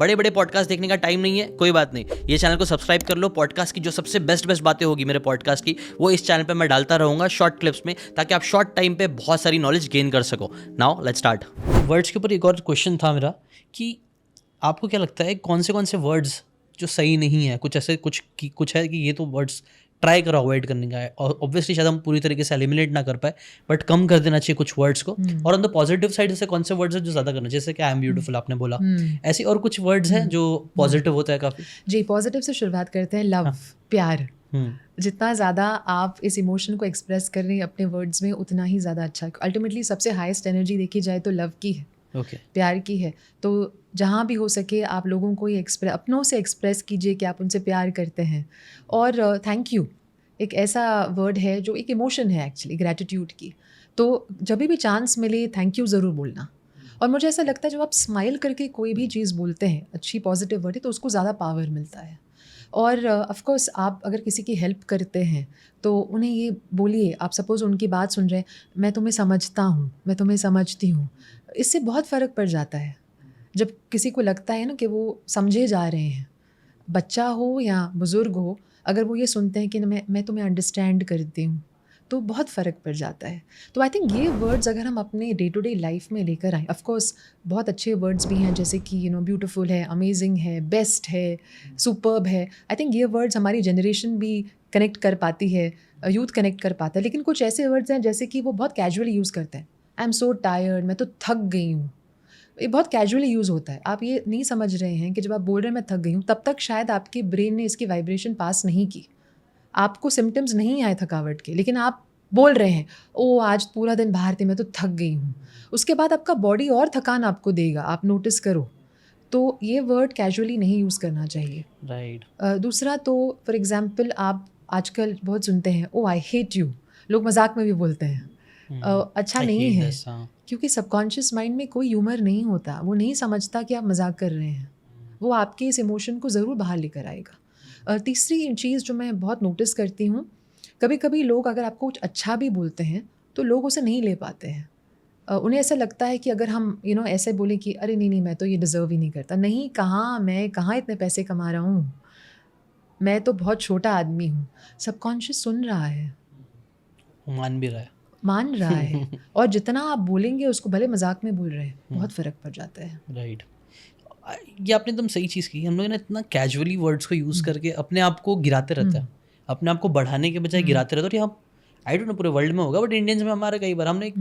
बड़े बड़े पॉडकास्ट देखने का टाइम नहीं है, कोई बात नहीं, ये चैनल को सब्सक्राइब कर लो। पॉडकास्ट की जो सबसे बेस्ट बातें होगी मेरे पॉडकास्ट की, वो इस चैनल पे मैं डालता रहूँगा शॉर्ट क्लिप्स में, ताकि आप शॉर्ट टाइम पे बहुत सारी नॉलेज गेन कर सको। Now let's start. वर्ड्स के ऊपर एक और क्वेश्चन था मेरा कि आपको क्या लगता है कौन से वर्ड्स जो सही नहीं है, कुछ ऐसे कुछ है कि ये तो वर्ड्स ट्राई करो अवॉइड करने का है, और ऑब्वियसली शायद हम पूरी तरीके से एलिमिनेट ना कर पाए, बट कम कर देना चाहिए कुछ वर्ड्स को। और ऑन द पॉजिटिव साइड से कौन से वर्ड्स है जो ज़्यादा करना, जैसे कि आई एम ब्यूटीफुल आपने बोला, ऐसी और कुछ वर्ड्स हैं जो पॉजिटिव होता है काफ़ी। जी, पॉजिटिव से शुरुआत करते हैं। लव, प्यार, जितना ज़्यादा आप इस इमोशन को एक्सप्रेस कर रहे हैं अपने वर्ड्स में, उतना ही ज़्यादा अच्छा है। अल्टीमेटली सबसे हाईएस्ट एनर्जी देखी जाए तो लव की है, प्यार की है। तो जहाँ भी हो सके आप लोगों को ये अपनों से एक्सप्रेस कीजिए कि आप उनसे प्यार करते हैं। और थैंक यू एक ऐसा वर्ड है जो एक इमोशन है एक्चुअली, ग्रैटिट्यूड की। तो जब भी चांस मिले थैंक यू ज़रूर बोलना। और मुझे ऐसा लगता है जब आप स्माइल करके कोई भी चीज़ बोलते हैं, अच्छी पॉजिटिव वर्ड है, तो उसको ज़्यादा पावर मिलता है। और ऑफ कोर्स आप अगर किसी की हेल्प करते हैं तो उन्हें ये बोलिए, आप सपोज़ उनकी बात सुन रहे हैं, मैं तुम्हें समझता हूँ, मैं तुम्हें समझती हूँ। इससे बहुत फ़र्क पड़ जाता है जब किसी को लगता है ना कि वो समझे जा रहे हैं। बच्चा हो या बुज़ुर्ग हो, अगर वो ये सुनते हैं कि मैं तुम्हें अंडरस्टैंड करती हूँ, तो बहुत फ़र्क पड़ जाता है। तो आई थिंक ये वर्ड्स अगर हम अपने डे टू डे लाइफ में लेकर आएँ, ऑफ कोर्स बहुत अच्छे वर्ड्स भी हैं जैसे कि ब्यूटीफुल है, अमेजिंग है, बेस्ट है, सुपर्ब है। आई थिंक ये वर्ड्स हमारी जनरेशन भी कनेक्ट कर पाती है, यूथ कनेक्ट कर पाता है। लेकिन कुछ ऐसे वर्ड्स हैं जैसे कि वो बहुत कैजुअली यूज़ करते हैं। आई एम सो टायर्ड, मैं तो थक गई हूँ। ये बहुत कैजुअली यूज़ होता है। आप ये नहीं समझ रहे हैं कि जब आप बोल रहे हैं मैं थक गई हूँ, तब तक शायद आपके ब्रेन ने इसकी वाइब्रेशन पास नहीं की, आपको सिम्टम्स नहीं आए थकावट के, लेकिन आप बोल रहे हैं ओ आज पूरा दिन बाहर थी, मैं तो थक गई हूँ। उसके बाद आपका बॉडी और थकान आपको देगा, आप नोटिस करो। तो ये वर्ड कैजुअली नहीं यूज़ करना चाहिए। राइट। दूसरा तो फॉर एग्जाम्पल आप आजकल बहुत सुनते हैं ओ आई हेट यू, लोग मजाक में भी बोलते हैं। अच्छा नहीं है, क्योंकि सबकॉन्शियस माइंड में कोई ह्यूमर नहीं होता, वो नहीं समझता कि आप मजाक कर रहे हैं, वो आपके इस इमोशन को ज़रूर बाहर लेकर आएगा। तीसरी चीज़ जो मैं बहुत नोटिस करती हूँ, कभी कभी लोग अगर आपको कुछ अच्छा भी बोलते हैं तो लोग उसे नहीं ले पाते हैं। उन्हें ऐसा लगता है कि अगर हम ऐसे बोलें कि अरे नहीं मैं तो ये डिज़र्व ही नहीं करता, नहीं, मैं कहाँ इतने पैसे कमा रहा हूँ, मैं तो बहुत छोटा आदमी हूँ। सबकॉन्शियस सुन रहा है, मान रहा है और जितना आप बोलेंगे उसको, भले मजाक में बोल रहे हैं, बहुत फ़र्क पड़ जाता है। राइट। ये आपने एकदम सही चीज़ की। हम लोग ना इतना कैजुअली वर्ड्स को यूज़ करके अपने आप को गिराते रहते हैं, अपने आप को बढ़ाने के बजाय गिराते रहते हैं। और यहाँ आई डोंट नो पूरे वर्ल्ड में होगा, बट इंडियंस में हमारे कई बार हमने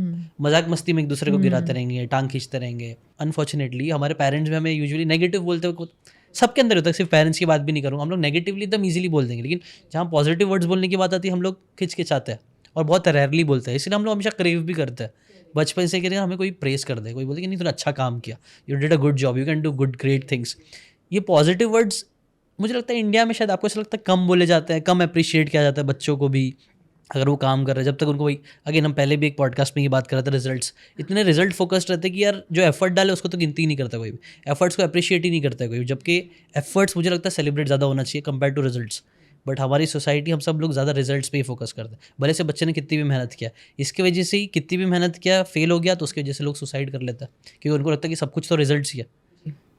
मजाक मस्ती में एक दूसरे को गिराते रहेंगे, टांग खींचते रहेंगे। अनफॉर्चुनेटली हमारे पेरेंट्स भी हमें यूजुअली नेगेटिव बोलते हो, सबके अंदर होता है, सिर्फ पेरेंट्स की बात भी नहीं करूँगा। हम लोग नेगेटिवली एकदम ईजिली बोल देंगे, लेकिन जहाँ पॉजिटिव वर्ड्स बोलने की बात आती है हम लोग खिचखिचाते हैं और बहुत रेयरली बोलते हैं। इसलिए हम लोग हमेशा क्रेव भी करते हैं बचपन से कि हमें कोई प्रेस कर दे, कोई बोले कि नहीं तूने अच्छा काम किया, you did a good job, you can do good great things. ये पॉजिटिव वर्ड्स मुझे लगता है इंडिया में शायद आपको ऐसा लगता है कम बोले जाते हैं, कम अप्रिशिएट किया जाता है बच्चों को भी, अगर वो काम कर रहे हैं जब तक उनको वही। अगेन हम पहले भी एक पॉडकास्ट में ये बात कर रहे थे, रिजल्ट्स इतने रिजल्ट फोकस्ड रहते हैं कि यार जो एफर्ट डाले उसको तो गिनती ही नहीं करता कोई भी, एफर्ट्स को अप्रिशिएट ही नहीं करता कोई, जबकि एफर्ट्स मुझे लगता है सेलिब्रेट ज़्यादा होना चाहिए कंपेयर टू रिजल्ट्स। बट हमारी सोसाइटी, हम सब लोग ज़्यादा रिजल्ट्स पे ही फोकस करते हैं, भले से बच्चे ने कितनी भी मेहनत किया, इसकी वजह से ही कितनी भी मेहनत किया फेल हो गया तो उसकी वजह से लोग सुसाइड कर लेते हैं, क्योंकि उनको लगता है कि सब कुछ तो रिजल्ट्स ही है।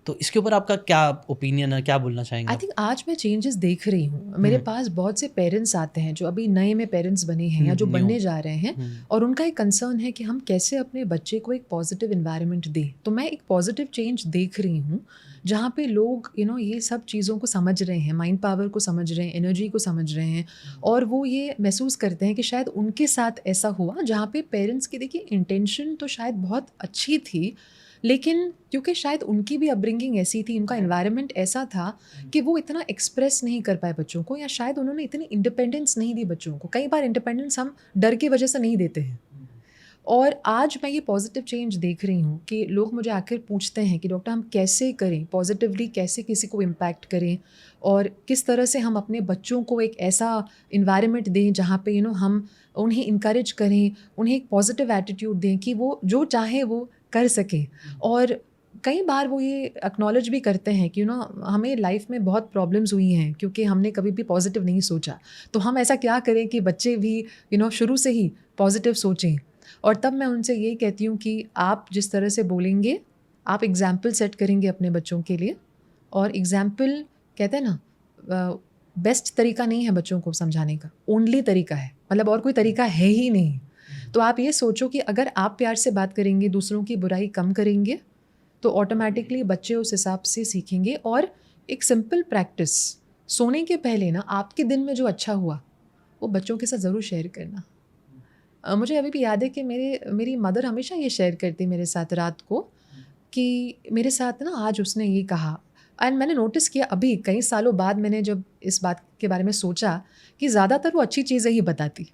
तो इसके ऊपर आपका क्या ओपिनियन है, क्या बोलना चाहेंगे? आई थिंक आज मैं चेंजेस देख रही हूँ। मेरे पास बहुत से पेरेंट्स आते हैं जो अभी नए में पेरेंट्स बने हैं या जो बनने जा रहे हैं, और उनका एक कंसर्न है कि हम कैसे अपने बच्चे को एक पॉजिटिव इन्वायरमेंट दें। तो मैं एक पॉजिटिव चेंज देख रही हूँ जहाँ पे लोग ये सब चीज़ों को समझ रहे हैं, माइंड पावर को समझ रहे हैं, एनर्जी को समझ रहे हैं, और वो ये महसूस करते हैं कि शायद उनके साथ ऐसा हुआ जहाँ पे पेरेंट्स की, देखिए, इंटेंशन तो शायद बहुत अच्छी थी, लेकिन क्योंकि शायद उनकी भी अपब्रिंगिंग ऐसी थी, उनका एनवायरनमेंट ऐसा था कि वो इतना एक्सप्रेस नहीं कर पाए बच्चों को, या शायद उन्होंने इतनी इंडिपेंडेंस नहीं दी बच्चों को। कई बार इंडिपेंडेंस हम डर की वजह से नहीं देते हैं। और आज मैं ये पॉजिटिव चेंज देख रही हूँ कि लोग मुझे आखिर पूछते हैं कि डॉक्टर हम कैसे करें, पॉजिटिवली कैसे किसी को इम्पैक्ट करें, और किस तरह से हम अपने बच्चों को एक ऐसा इन्वायरमेंट दें जहाँ पे हम उन्हें इनकरेज करें, उन्हें एक पॉजिटिव एटीट्यूड दें कि वो जो चाहे वो कर सकें। और कई बार वो ये एक्नॉलेज भी करते हैं कि हमें लाइफ में बहुत प्रॉब्लम्स हुई हैं क्योंकि हमने कभी भी पॉजिटिव नहीं सोचा, तो हम ऐसा क्या करें कि बच्चे भी शुरू से ही पॉजिटिव सोचें। और तब मैं उनसे ये कहती हूँ कि आप जिस तरह से बोलेंगे, आप एग्जाम्पल सेट करेंगे अपने बच्चों के लिए, और एग्जाम्पल कहते हैं ना, बेस्ट तरीका नहीं है बच्चों को समझाने का, ओनली तरीका है, मतलब और कोई तरीका है ही नहीं। तो आप ये सोचो कि अगर आप प्यार से बात करेंगे, दूसरों की बुराई कम करेंगे, तो ऑटोमेटिकली बच्चे उस हिसाब से सीखेंगे। और एक सिंपल प्रैक्टिस, सोने के पहले ना आपके दिन में जो अच्छा हुआ वो बच्चों के साथ ज़रूर शेयर करना। मुझे अभी भी याद है कि मेरी मदर हमेशा ये शेयर करती मेरे साथ रात को कि मेरे साथ ना आज उसने ये कहा। एंड मैंने नोटिस किया अभी कई सालों बाद, मैंने जब इस बात के बारे में सोचा कि ज़्यादातर वो अच्छी चीज़ें ही बताती।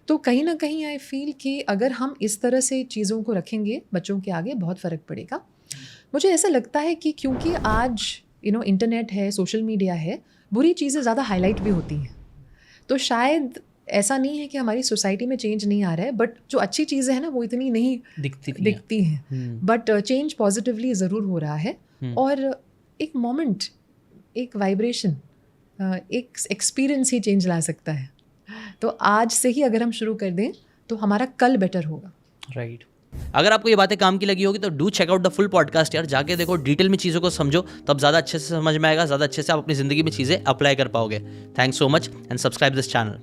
तो कहीं ना कहीं आई फील कि अगर हम इस तरह से चीज़ों को रखेंगे बच्चों के आगे, बहुत फ़र्क पड़ेगा। मुझे ऐसा लगता है कि क्योंकि आज इंटरनेट है, सोशल मीडिया है, बुरी चीज़ें ज़्यादा हाईलाइट भी होती हैं। तो शायद ऐसा नहीं है कि हमारी सोसाइटी में चेंज नहीं आ रहा है, बट जो अच्छी चीज़ें हैं ना वो इतनी नहीं दिखती हैं, बट चेंज पॉजिटिवली ज़रूर हो रहा है। और एक मोमेंट, एक वाइब्रेशन, एक एक्सपीरियंस ही चेंज ला सकता है। तो आज से ही अगर हम शुरू कर दें तो हमारा कल बेटर होगा। राइट। अगर आपको ये बातें काम की लगी होगी तो do check out the full podcast यार, जाके देखो, डिटेल में चीज़ों को समझो, तब ज़्यादा अच्छे से समझ में आएगा, ज़्यादा अच्छे से आप अपनी ज़िंदगी में चीज़ें अप्लाई कर पाओगे। Thanks so much and subscribe this channel.